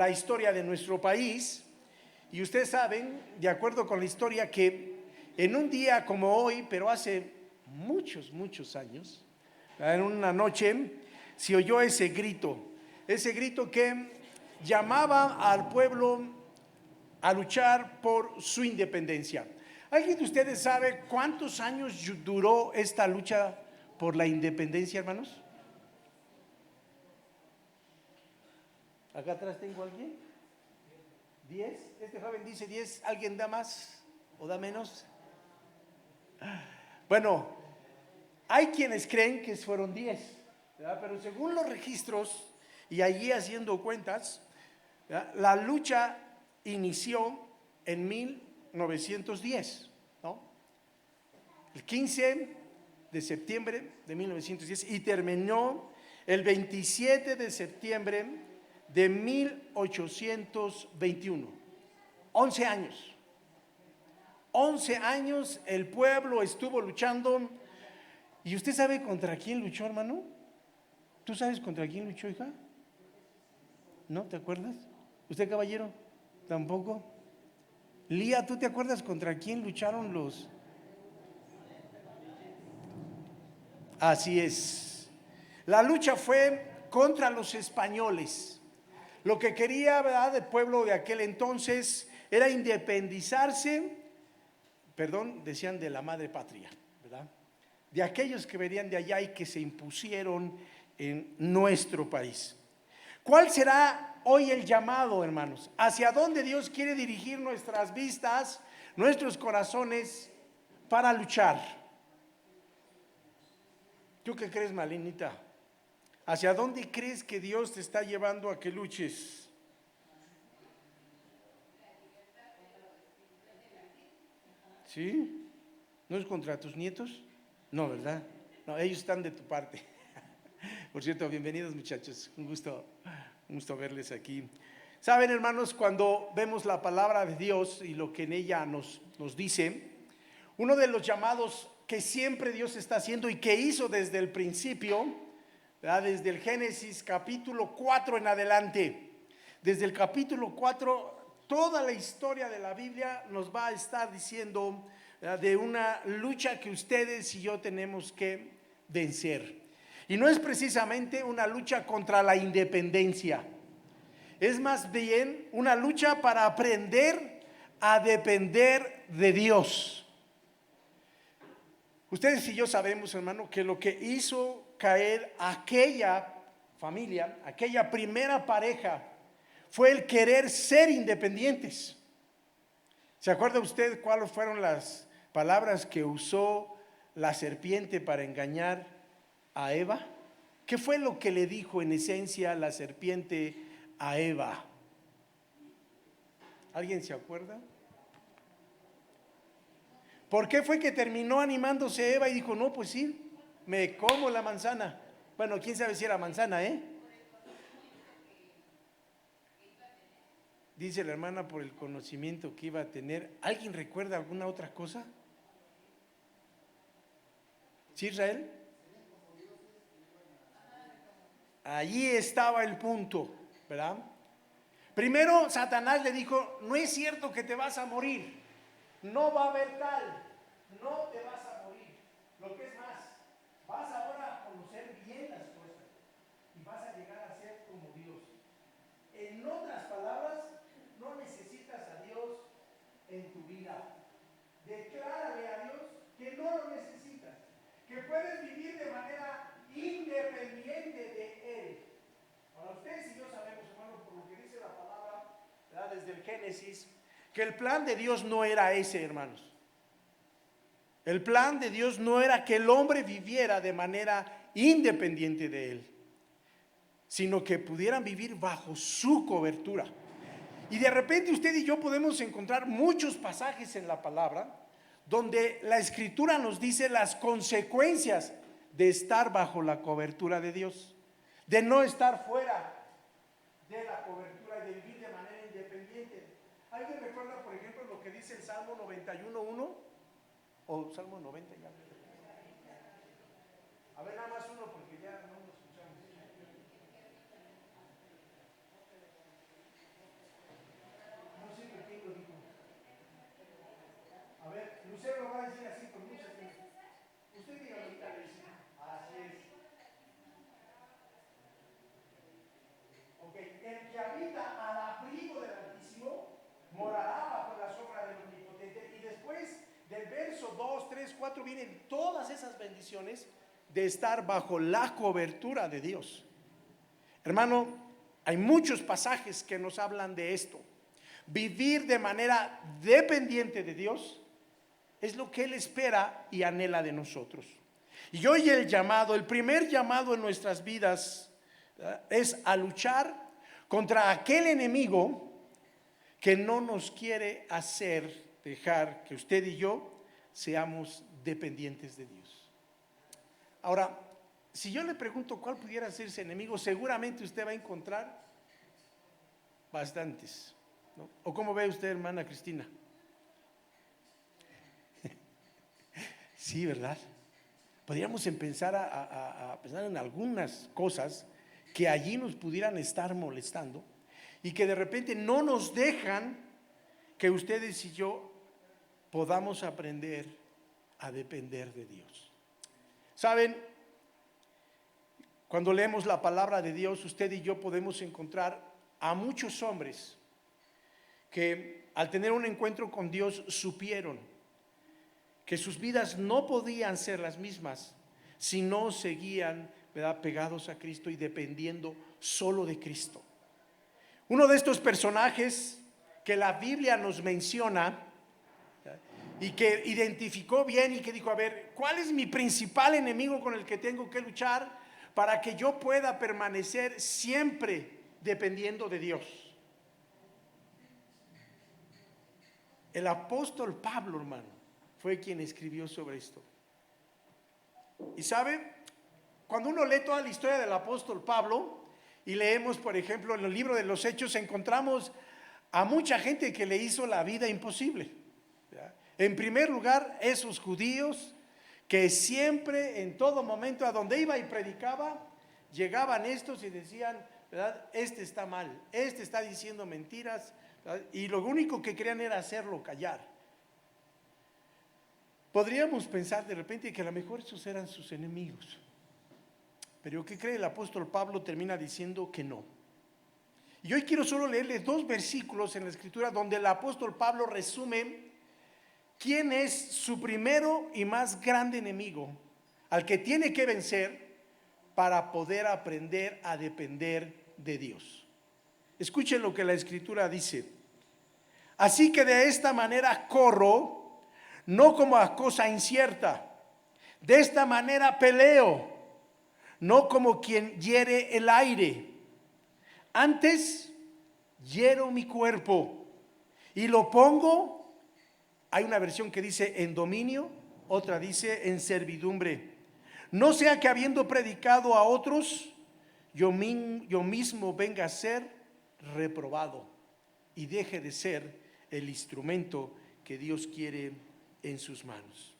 la historia de nuestro país, y ustedes saben, de acuerdo con la historia, que en un día como hoy, pero hace muchos años, en una noche, se oyó ese grito que llamaba al pueblo a luchar por su independencia. ¿Alguien de ustedes sabe cuántos años duró esta lucha por la independencia, hermanos? Acá atrás tengo a alguien. 10. Este joven dice 10. ¿Alguien da más o da menos? Bueno, hay quienes creen que fueron 10, ¿verdad? Pero según los registros, y allí haciendo cuentas, ¿verdad?, la lucha inició en 1910, ¿no? El 15 de septiembre de 1910 y terminó el 27 de septiembre de 1821. 11 años. 11 años el pueblo estuvo luchando. ¿Y usted sabe contra quién luchó, hermano? ¿Tú sabes contra quién luchó, hija? ¿No te acuerdas? ¿Usted, caballero? ¿Tampoco? Lía, ¿tú te acuerdas contra quién lucharon los? Así es. La lucha fue contra los españoles. Lo que quería, ¿verdad?, el pueblo de aquel entonces era independizarse, decían de la madre patria, ¿verdad?, de aquellos que venían de allá y que se impusieron en nuestro país. ¿Cuál será hoy el llamado, hermanos? ¿Hacia dónde Dios quiere dirigir nuestras vistas, nuestros corazones para luchar? ¿Tú qué crees, Malinita? ¿Hacia dónde crees que Dios te está llevando a que luches? ¿Sí? ¿No es contra tus nietos? No, ¿verdad? No, ellos están de tu parte. Por cierto, bienvenidos, muchachos. Un gusto verles aquí. Saben, hermanos, cuando vemos la palabra de Dios y lo que en ella nos dice, uno de los llamados que siempre Dios está haciendo y que hizo desde el principio, ¿verdad?, desde el Génesis capítulo 4 en adelante, desde el capítulo 4, toda la historia de la Biblia nos va a estar diciendo, ¿verdad?, de una lucha que ustedes y yo tenemos que vencer. Y no es precisamente una lucha contra la independencia, es más bien una lucha para aprender a depender de Dios. Ustedes y yo sabemos, hermano, que lo que hizo caer aquella familia, aquella primera pareja, fue el querer ser independientes. ¿Se acuerda usted cuáles fueron las palabras que usó la serpiente para engañar a Eva? ¿Qué fue lo que le dijo en esencia la serpiente a Eva? ¿Alguien se acuerda? ¿Por qué fue que terminó animándose Eva y dijo, no, pues sí, me como la manzana? Bueno, quién sabe si era manzana, ¿eh? Dice la hermana, por el conocimiento que iba a tener. ¿Alguien recuerda alguna otra cosa? ¿Sí, Israel? Allí estaba el punto, ¿verdad? Primero Satanás le dijo, no es cierto que te vas a morir, no va a haber tal, no te vas a morir. Lo que es más, vas ahora a conocer bien las cosas y vas a llegar a ser como Dios. En otras palabras, no necesitas a Dios en tu vida. Declárale a Dios que no lo necesitas, que puedes vivir de manera independiente de Él. Ahora ustedes y yo sabemos, hermano, por lo que dice la palabra, ¿verdad?, desde el Génesis, que el plan de Dios no era ese, hermanos. El plan de Dios no era que el hombre viviera de manera independiente de Él, sino que pudieran vivir bajo su cobertura. Y de repente usted y yo podemos encontrar muchos pasajes en la palabra donde la Escritura nos dice las consecuencias de estar bajo la cobertura de Dios, de no estar fuera de la cobertura y de vivir de manera independiente. ¿Alguien recuerda, por ejemplo, lo que dice el Salmo 91:1? O Salmo 90 ya. A ver, nada más uno porque ya no lo escuchamos. del verso 2, 3, 4 vienen todas esas bendiciones de estar bajo la cobertura de Dios. Hermano, hay muchos pasajes que nos hablan de esto. Vivir de manera dependiente de Dios es lo que Él espera y anhela de nosotros. Y hoy el primer llamado en nuestras vidas es a luchar contra aquel enemigo que no nos quiere dejar que usted y yo seamos dependientes de Dios. Ahora, si yo le pregunto cuál pudiera ser ese enemigo, seguramente usted va a encontrar bastantes, ¿no? ¿O cómo ve usted, hermana Cristina? Sí, ¿verdad? Podríamos empezar a pensar en algunas cosas que allí nos pudieran estar molestando y que de repente no nos dejan que ustedes y yo podamos aprender a depender de Dios. ¿Saben? Cuando leemos la palabra de Dios, usted y yo podemos encontrar a muchos hombres que al tener un encuentro con Dios supieron que sus vidas no podían ser las mismas si no seguían, ¿verdad?, pegados a Cristo y dependiendo solo de Cristo. Uno de estos personajes que la Biblia nos menciona, ¿verdad?, y que identificó bien y que dijo, a ver, ¿cuál es mi principal enemigo con el que tengo que luchar para que yo pueda permanecer siempre dependiendo de Dios? El apóstol Pablo, hermano, fue quien escribió sobre esto. Y sabe, cuando uno lee toda la historia del apóstol Pablo y leemos, por ejemplo, en el libro de los Hechos, encontramos a mucha gente que le hizo la vida imposible, ¿verdad? En primer lugar, esos judíos que siempre, en todo momento, a donde iba y predicaba, llegaban estos y decían, ¿verdad?, este está mal, este está diciendo mentiras, ¿verdad?, y lo único que querían era hacerlo callar. Podríamos pensar de repente que a lo mejor esos eran sus enemigos, pero ¿qué cree? El apóstol Pablo termina diciendo que no. Y hoy quiero solo leerle 2 versículos en la escritura donde el apóstol Pablo resume quién es su primero y más grande enemigo al que tiene que vencer para poder aprender a depender de Dios. Escuchen lo que la escritura dice: así que de esta manera corro, no como a cosa incierta, de esta manera peleo, no como quien hiere el aire, antes hiero mi cuerpo y lo pongo, hay una versión que dice en dominio, otra dice en servidumbre, no sea que habiendo predicado a otros, yo mismo venga a ser reprobado y deje de ser el instrumento que Dios quiere en sus manos.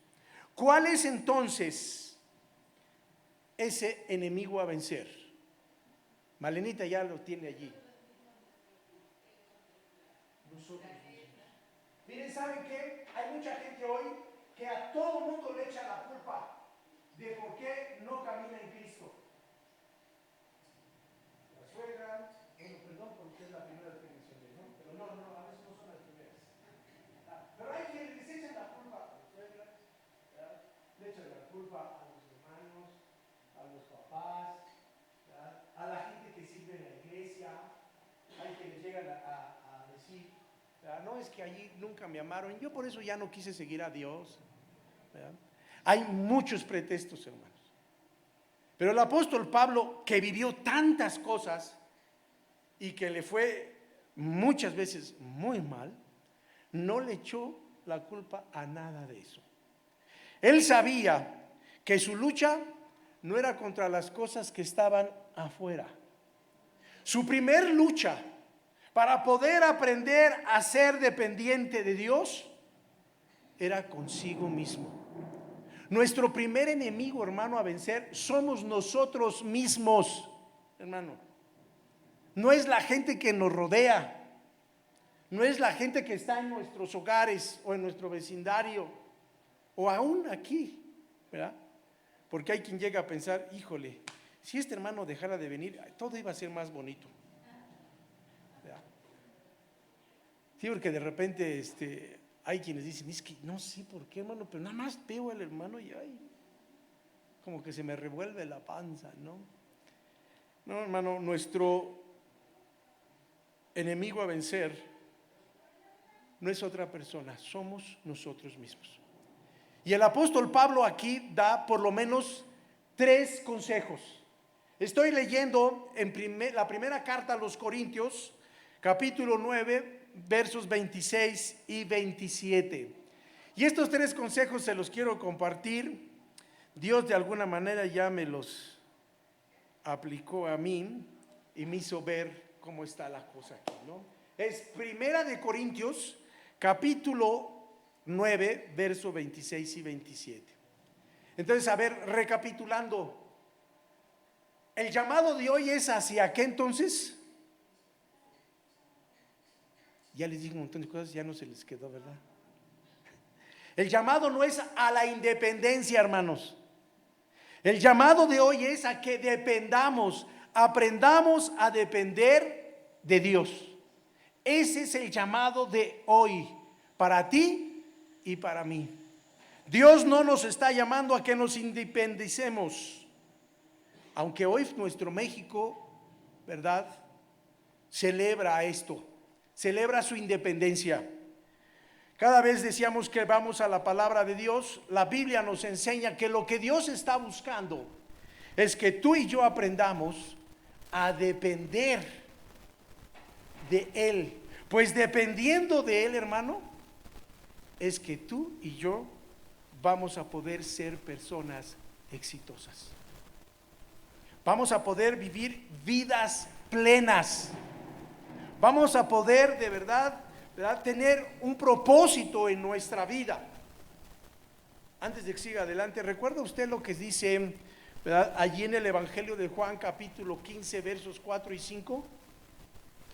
¿Cuál es entonces ese enemigo a vencer? Malenita ya lo tiene allí. Nosotros. Miren, ¿saben qué? Hay mucha gente hoy que a todo mundo le echa la culpa de por qué no camina en Cristo. La suegra, bueno, perdón porque es la primera vez que mencioné, ¿no? Pero no, a veces no son las primeras. Pero hay quienes les echan la culpa a la suegra, ¿verdad?, le echan la culpa a los hermanos, a los papás, ¿verdad?, a la gente que sirve en la iglesia. Hay quienes llegan a decir, ¿verdad?, no, es que allí nunca me amaron, yo por eso ya no quise seguir a Dios, ¿verdad? Hay muchos pretextos, hermanos. Pero el apóstol Pablo, que vivió tantas cosas y que le fue muchas veces muy mal, no le echó la culpa a nada de eso. Él sabía que su lucha no era contra las cosas que estaban afuera. Su primer lucha para poder aprender a ser dependiente de Dios era consigo mismo. Nuestro primer enemigo, hermano, a vencer somos nosotros mismos, hermano. No es la gente que nos rodea, no es la gente que está en nuestros hogares o en nuestro vecindario o aún aquí, ¿verdad? Porque hay quien llega a pensar, híjole, si este hermano dejara de venir, todo iba a ser más bonito, ¿verdad? Sí, porque de repente hay quienes dicen, es que no sé por qué, hermano, pero nada más veo al hermano y ay, como que se me revuelve la panza, ¿no? No, hermano, nuestro enemigo a vencer no es otra persona, somos nosotros mismos. Y el apóstol Pablo aquí da por lo menos 3 consejos. Estoy leyendo la primera carta a los Corintios, capítulo 9, versos 26 y 27. Y estos 3 consejos se los quiero compartir. Dios de alguna manera ya me los aplicó a mí y me hizo ver cómo está la cosa aquí, ¿no? Es primera de Corintios, capítulo 9, verso 26 y 27. Entonces, a ver, recapitulando, el llamado de hoy es hacia qué entonces. Ya les dije un montón de cosas, ya no se les quedó, ¿verdad? El llamado no es a la independencia, hermanos. El llamado de hoy es a que dependamos, aprendamos a depender de Dios. Ese es el llamado de hoy, para ti y para mí. Dios no nos está llamando a que nos independicemos, aunque hoy nuestro México, ¿verdad?, celebra esto, celebra su independencia. Cada vez decíamos que vamos a la palabra de Dios, la Biblia nos enseña que lo que Dios está buscando es que tú y yo aprendamos a depender de Él. Pues dependiendo de Él, hermano, es que tú y yo vamos a poder ser personas exitosas. Vamos a poder vivir vidas plenas. Vamos a poder de verdad tener un propósito en nuestra vida. Antes de que siga adelante, ¿recuerda usted lo que dice, ¿verdad?, allí en el Evangelio de Juan, capítulo 15, versos 4 y 5?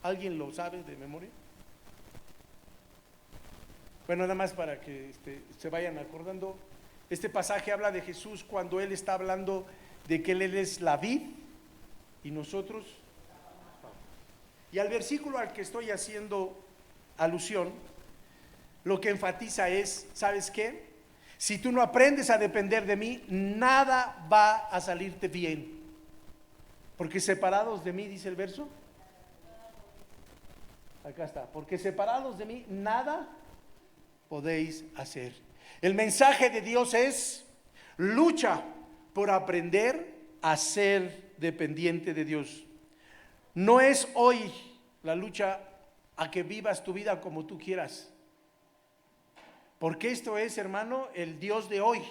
¿Alguien lo sabe de memoria? Bueno, nada más para que se vayan acordando. Este pasaje habla de Jesús cuando Él está hablando de que Él es la vid y nosotros. Y al versículo al que estoy haciendo alusión, lo que enfatiza es, ¿sabes qué? Si tú no aprendes a depender de mí, nada va a salirte bien. Porque separados de mí, dice el verso. Acá está. Porque separados de mí, nada podéis hacer. El mensaje de Dios es: lucha por aprender a ser dependiente de Dios. No es hoy la lucha a que vivas tu vida como tú quieras, porque esto es, hermano, el Dios de hoy,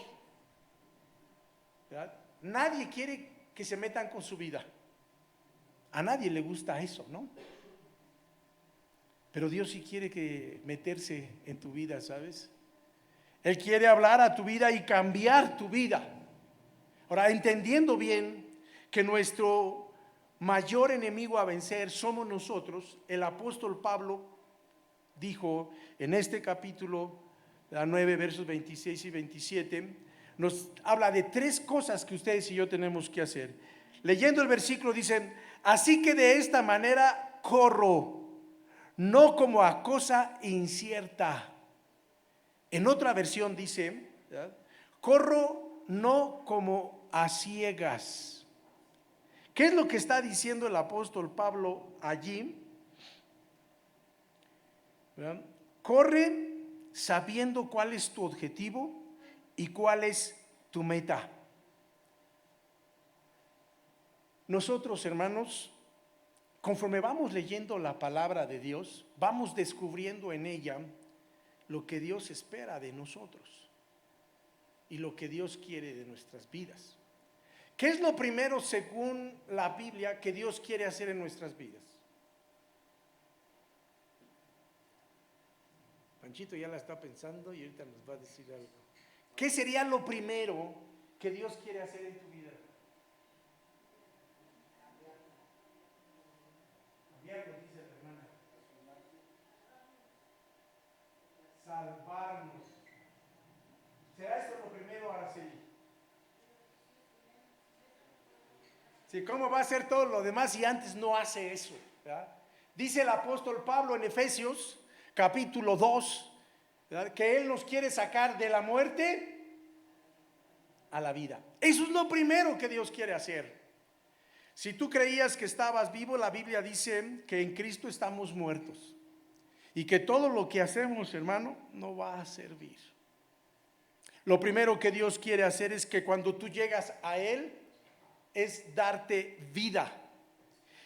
¿verdad? Nadie quiere que se metan con su vida, a nadie le gusta eso, ¿no? Pero Dios sí quiere que meterse en tu vida, ¿sabes? Él quiere hablar a tu vida y cambiar tu vida. Ahora, entendiendo bien que nuestro mayor enemigo a vencer somos nosotros, el apóstol Pablo dijo en este capítulo 9, versos 26 y 27, nos habla de 3 cosas que ustedes y yo tenemos que hacer. Leyendo el versículo dicen: así que de esta manera corro, no como a cosa incierta. En otra versión dice, ¿verdad?, corro no como a ciegas. ¿Qué es lo que está diciendo el apóstol Pablo allí? ¿Verdad? Corre sabiendo cuál es tu objetivo y cuál es tu meta. Nosotros, hermanos, conforme vamos leyendo la palabra de Dios, vamos descubriendo en ella lo que Dios espera de nosotros y lo que Dios quiere de nuestras vidas. ¿Qué es lo primero, según la Biblia, que Dios quiere hacer en nuestras vidas? Panchito ya la está pensando y ahorita nos va a decir algo. ¿Qué sería lo primero que Dios quiere hacer en tu vida? Cambiarnos, dice la hermana. Salvarnos. ¿Será esto lo primero, Araceli? Sí, ¿cómo va a hacer todo lo demás si antes no hace eso? ¿Verdad? Dice el apóstol Pablo en Efesios capítulo 2, ¿verdad? Que Él nos quiere sacar de la muerte a la vida. Eso es lo primero que Dios quiere hacer. Si tú creías que estabas vivo, la Biblia dice que en Cristo estamos muertos y que todo lo que hacemos, hermano, no va a servir. Lo primero que Dios quiere hacer es que cuando tú llegas a Él, es darte vida.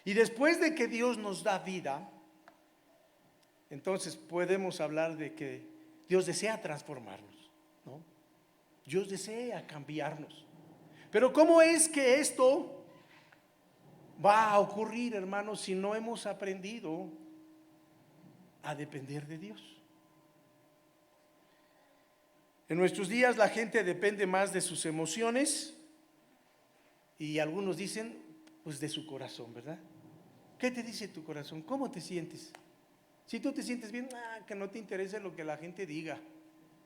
Y después de que Dios nos da vida, entonces podemos hablar de que Dios desea transformarnos, ¿no? Dios desea cambiarnos. Pero ¿cómo es que esto va a ocurrir, hermanos, si no hemos aprendido a depender de Dios? En nuestros días la gente depende más de sus emociones y algunos dicen, pues de su corazón, ¿verdad? ¿Qué te dice tu corazón? ¿Cómo te sientes? Si tú te sientes bien, que no te interese lo que la gente diga,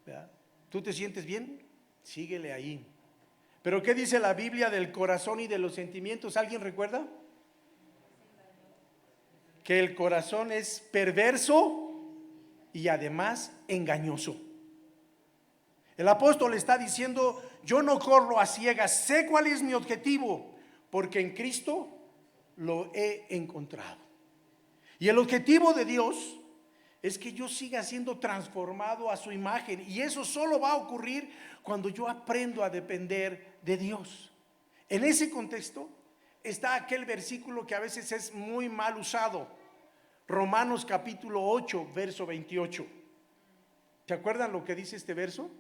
¿verdad? ¿Tú te sientes bien? Síguele ahí. Pero ¿qué dice la Biblia del corazón y de los sentimientos? ¿Alguien recuerda? Que el corazón es perverso y además engañoso. El apóstol está diciendo, yo no corro a ciegas, sé cuál es mi objetivo, porque en Cristo lo he encontrado. Y el objetivo de Dios es que yo siga siendo transformado a su imagen, y eso solo va a ocurrir cuando yo aprendo a depender de Dios. En ese contexto está aquel versículo que a veces es muy mal usado, Romanos capítulo 8, verso 28. ¿Se acuerdan lo que dice este verso?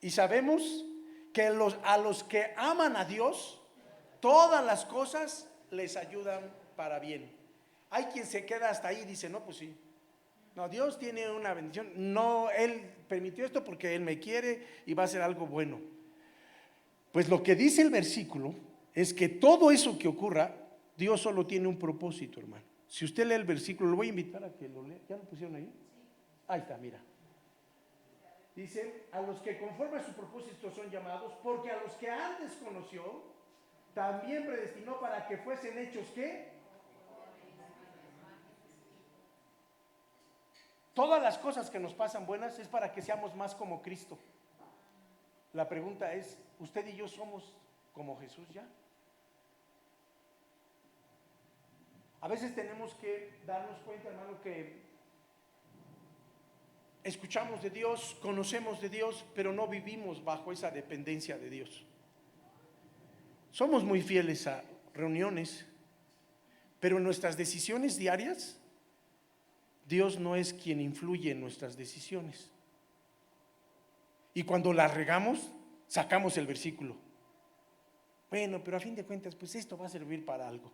Y sabemos que a los que aman a Dios, todas las cosas les ayudan para bien. Hay quien se queda hasta ahí y dice, no, pues sí. No, Dios tiene una bendición. No, Él permitió esto porque Él me quiere y va a hacer algo bueno. Pues lo que dice el versículo es que todo eso que ocurra, Dios solo tiene un propósito, hermano. Si usted lee el versículo, lo voy a invitar a que lo lea. ¿Ya lo pusieron ahí? Ahí está, mira. Dice, a los que conforme a su propósito son llamados, porque a los que antes conoció, también predestinó para que fuesen hechos, ¿qué? Todas las cosas que nos pasan buenas es para que seamos más como Cristo. La pregunta es, ¿usted y yo somos como Jesús ya? A veces tenemos que darnos cuenta, hermano, que escuchamos de Dios, conocemos de Dios, pero no vivimos bajo esa dependencia de Dios. Somos muy fieles a reuniones, pero en nuestras decisiones diarias, Dios no es quien influye en nuestras decisiones. Y cuando las regamos, sacamos el versículo. Bueno, pero a fin de cuentas, pues esto va a servir para algo.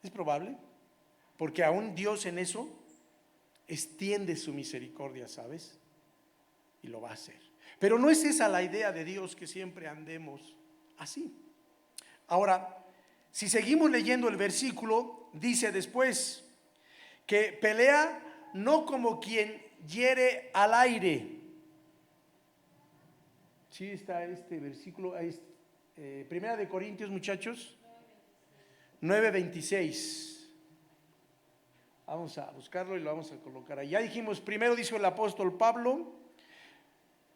¿Es probable? Porque aún Dios en eso extiende su misericordia, ¿sabes? Y lo va a hacer. Pero no es esa la idea de Dios, que siempre andemos así. Ahora, si seguimos leyendo el versículo, dice después que pelea no como quien hiere al aire. Sí está este versículo, Primera de Corintios, muchachos, 9:26. Vamos a buscarlo y lo vamos a colocar ahí. Ya dijimos, primero dijo el apóstol Pablo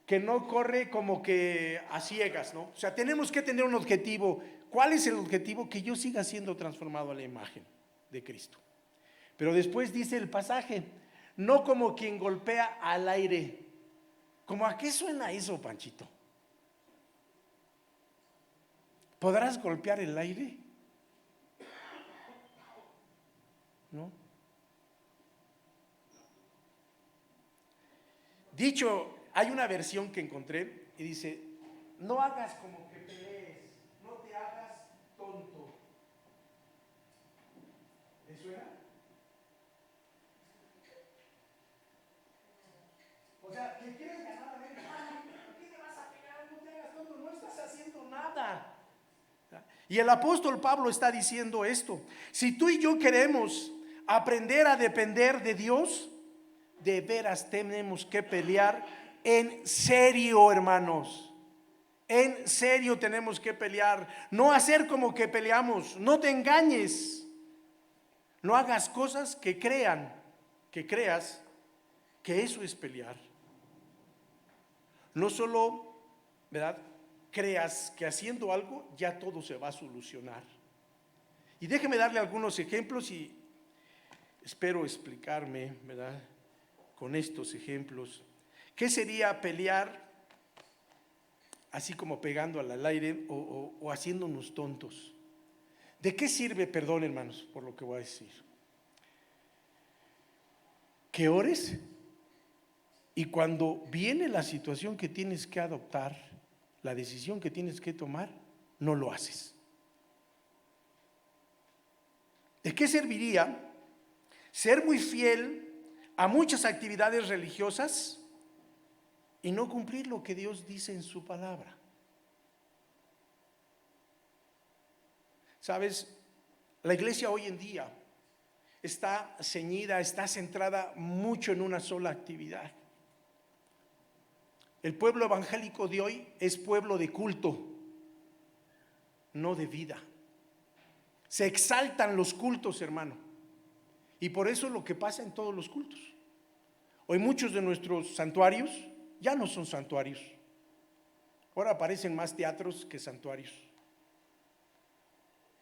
que no corre como que a ciegas, ¿no? O sea, tenemos que tener un objetivo. ¿Cuál es el objetivo? Que yo siga siendo transformado a la imagen de Cristo. Pero después dice el pasaje, no como quien golpea al aire. ¿Cómo a qué suena eso, Panchito? ¿Podrás golpear el aire? ¿No? Dicho, hay una versión que encontré y dice, no hagas como que pelees, no te hagas tonto. ¿Le suena? O sea, que quieres ganar a ver, ¿por qué te vas a pegar? No te hagas tonto, no estás haciendo nada. Y el apóstol Pablo está diciendo esto. Si tú y yo queremos aprender a depender de Dios, de veras tenemos que pelear en serio, hermanos. En serio tenemos que pelear. No hacer como que peleamos. No te engañes. No hagas cosas que crean que creas que eso es pelear. No solo, ¿verdad?, creas que haciendo algo ya todo se va a solucionar. Y déjeme darle algunos ejemplos y espero explicarme, ¿verdad?, con estos ejemplos. ¿Qué sería pelear así como pegando al aire o haciéndonos tontos? ¿De qué sirve, perdón hermanos por lo que voy a decir, que ores y cuando viene la situación que tienes que adoptar, la decisión que tienes que tomar, no lo haces? ¿De qué serviría ser muy fiel a muchas actividades religiosas y no cumplir lo que Dios dice en su palabra? Sabes, la iglesia hoy en día está ceñida, está centrada mucho en una sola actividad. El pueblo evangélico de hoy es pueblo de culto, no de vida. Se exaltan los cultos, hermano, y por eso es lo que pasa en todos los cultos. Hoy muchos de nuestros santuarios ya no son santuarios. Ahora parecen más teatros que santuarios,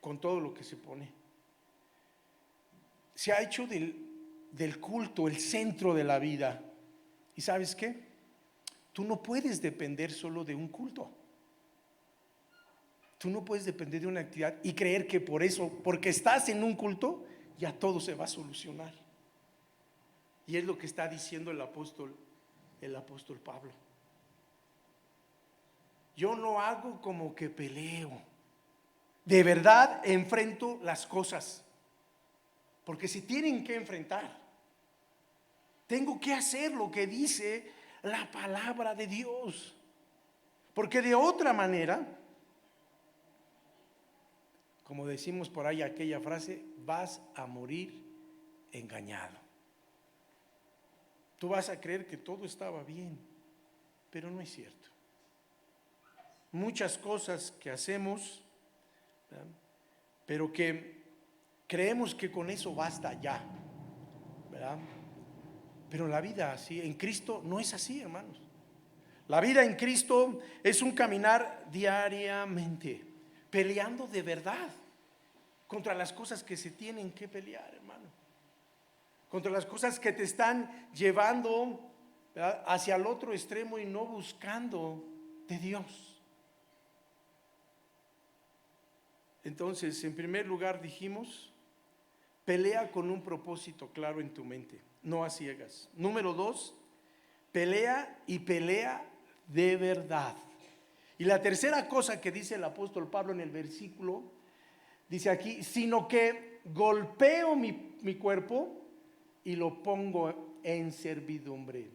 con todo lo que se pone. Se ha hecho del culto el centro de la vida. ¿Y sabes qué? Tú no puedes depender solo de un culto. Tú no puedes depender de una actividad y creer que por eso, porque estás en un culto, ya todo se va a solucionar. Y es lo que está diciendo el apóstol Pablo. Yo no hago como que peleo. De verdad enfrento las cosas, porque se tienen que enfrentar. Tengo que hacer lo que dice la palabra de Dios, porque de otra manera, como decimos por ahí aquella frase, vas a morir engañado. Tú vas a creer que todo estaba bien, pero no es cierto. Muchas cosas que hacemos, ¿verdad?, pero que creemos que con eso basta ya, ¿verdad? Pero la vida así, en Cristo no es así, hermanos. La vida en Cristo es un caminar diariamente, peleando de verdad contra las cosas que se tienen que pelear, hermano. Contra las cosas que te están llevando, ¿verdad?, hacia el otro extremo y no buscando de Dios. Entonces, en primer lugar dijimos, pelea con un propósito claro en tu mente, no a ciegas. Número 2, pelea y pelea de verdad. Y la tercera cosa que dice el apóstol Pablo en el versículo, dice aquí, sino que golpeo mi cuerpo y lo pongo en servidumbre.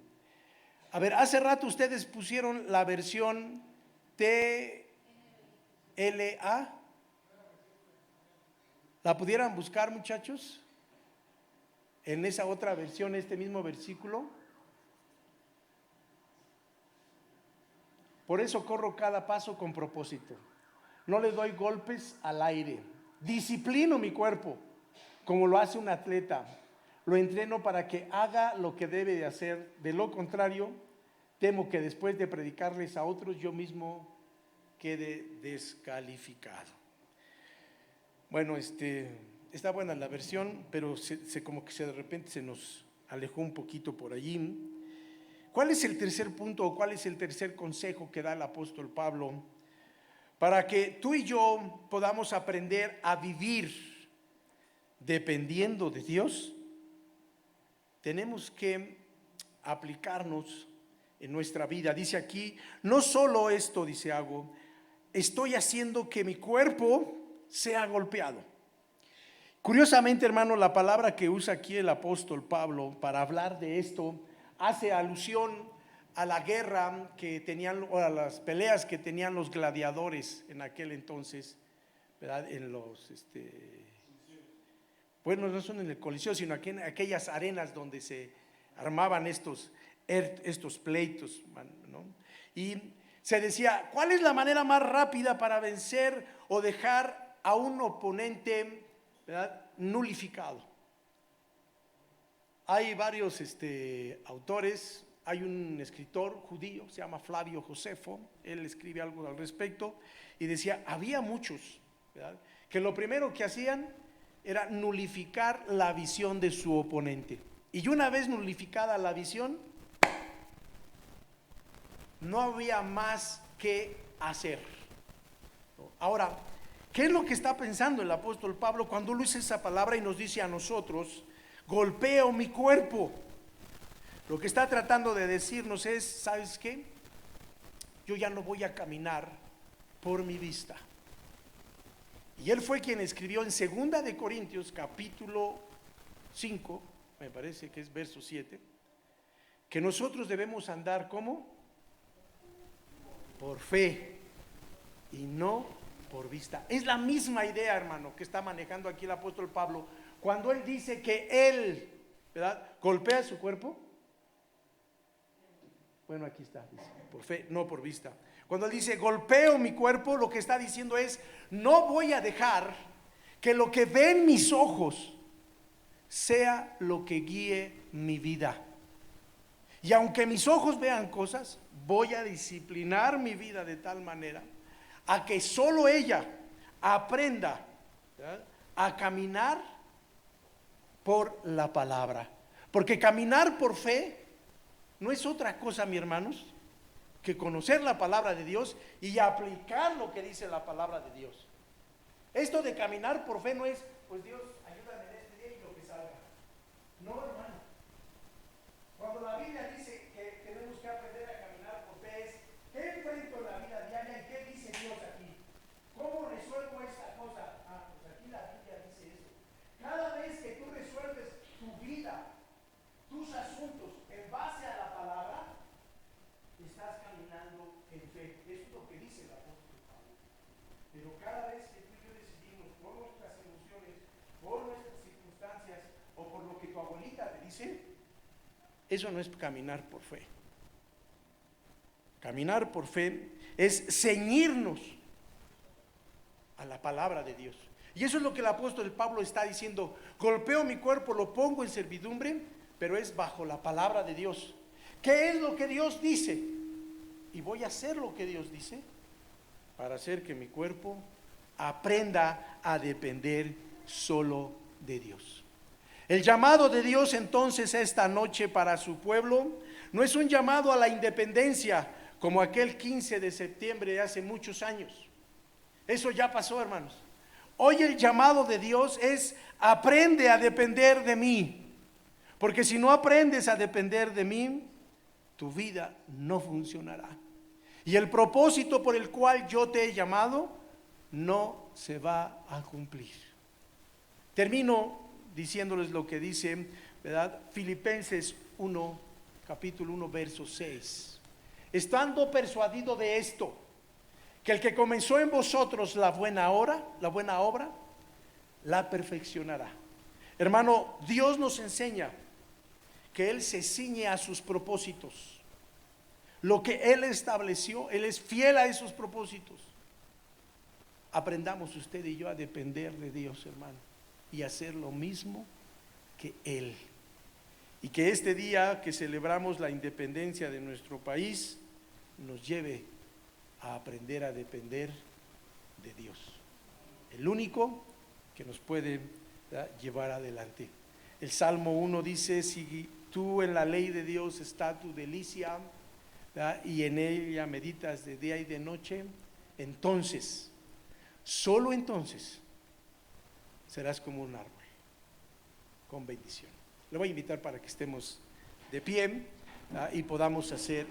A ver, hace rato ustedes pusieron la versión TLA. ¿La pudieran buscar, muchachos? En esa otra versión, este mismo versículo. Por eso corro cada paso con propósito. No le doy golpes al aire. Disciplino mi cuerpo, como lo hace un atleta. Lo entreno para que haga lo que debe de hacer. De lo contrario, temo que después de predicarles a otros, yo mismo quede descalificado. Bueno, está buena la versión, pero como que de repente se nos alejó un poquito por allí. ¿Cuál es el tercer punto o cuál es el tercer consejo que da el apóstol Pablo para que tú y yo podamos aprender a vivir dependiendo de Dios? Tenemos que aplicarnos en nuestra vida. Dice aquí, no solo esto, dice, estoy haciendo que mi cuerpo sea golpeado. Curiosamente, hermano, la palabra que usa aquí el apóstol Pablo para hablar de esto hace alusión a la guerra que tenían, o a las peleas que tenían los gladiadores en aquel entonces, ¿verdad? En los, bueno, no son en el Coliseo, sino aquí en aquellas arenas donde se armaban estos pleitos, ¿no? Y se decía, ¿cuál es la manera más rápida para vencer o dejar a un oponente, ¿verdad?, nulificado? Hay varios autores. Hay un escritor judío, se llama Flavio Josefo, él escribe algo al respecto y decía, había muchos, ¿verdad?, que lo primero que hacían era nulificar la visión de su oponente. Y una vez nulificada la visión, no había más que hacer. Ahora, ¿qué es lo que está pensando el apóstol Pablo cuando él usa esa palabra y nos dice a nosotros, golpeo mi cuerpo? Lo que está tratando de decirnos es, ¿sabes qué? Yo ya no voy a caminar por mi vista. Y él fue quien escribió en 2 de Corintios capítulo 5, me parece que es verso 7, que nosotros debemos andar ¿cómo? Por fe y no por vista. Es la misma idea, hermano, que está manejando aquí el apóstol Pablo cuando él dice que él, ¿verdad?, golpea su cuerpo. Bueno, aquí está, dice, por fe, no por vista. Cuando él dice golpeo mi cuerpo, lo que está diciendo es, no voy a dejar que lo que ven mis ojos sea lo que guíe mi vida. Y aunque mis ojos vean cosas, voy a disciplinar mi vida de tal manera a que solo ella aprenda, ¿verdad?, a caminar por la palabra. Porque caminar por fe no es otra cosa, mis hermanos, que conocer la palabra de Dios y aplicar lo que dice la palabra de Dios. Esto de caminar por fe no es, pues Dios, ayúdame en este día y lo que salga. No, hermano. Cuando la Biblia dice que tenemos que aprender a caminar por fe es, ¿qué enfrento en la vida diaria y qué dice Dios aquí? ¿Cómo resuelvo esta cosa? Ah, pues aquí la Biblia dice eso. Cada vez que tú resuelves tu vida, tus asuntos en base a la palabra, estás caminando en fe. Eso es lo que dice el apóstol Pablo. Pero cada vez que tú y yo decidimos por nuestras emociones, por nuestras circunstancias o por lo que tu abuelita te dice, eso no es caminar por fe. Caminar por fe es ceñirnos a la palabra de Dios. Y eso es lo que el apóstol Pablo está diciendo. Golpeo mi cuerpo, lo pongo en servidumbre, pero es bajo la palabra de Dios. ¿Qué es lo que Dios dice? Y voy a hacer lo que Dios dice para hacer que mi cuerpo aprenda a depender solo de Dios. El llamado de Dios entonces esta noche para su pueblo no es un llamado a la independencia como aquel 15 de septiembre de hace muchos años. Eso ya pasó, hermanos. Hoy el llamado de Dios es aprende a depender de mí, porque si no aprendes a depender de mí, tu vida no funcionará. Y el propósito por el cual yo te he llamado no se va a cumplir. Termino diciéndoles lo que dice, ¿verdad?, Filipenses 1, capítulo 1, verso 6. Estando persuadido de esto, que el que comenzó en vosotros la buena obra, la perfeccionará. Hermano, Dios nos enseña que Él se ciñe a sus propósitos. Lo que Él estableció, Él es fiel a esos propósitos. Aprendamos usted y yo a depender de Dios, hermano, y hacer lo mismo que Él. Y que este día que celebramos la independencia de nuestro país nos lleve a aprender a depender de Dios, el único que nos puede, ¿verdad?, llevar adelante. El Salmo 1 dice, si tú en la ley de Dios está tu delicia, ¿verdad?, y en ella meditas de día y de noche, entonces, solo entonces, serás como un árbol con bendición. Le voy a invitar para que estemos de pie, ¿verdad?, y podamos hacer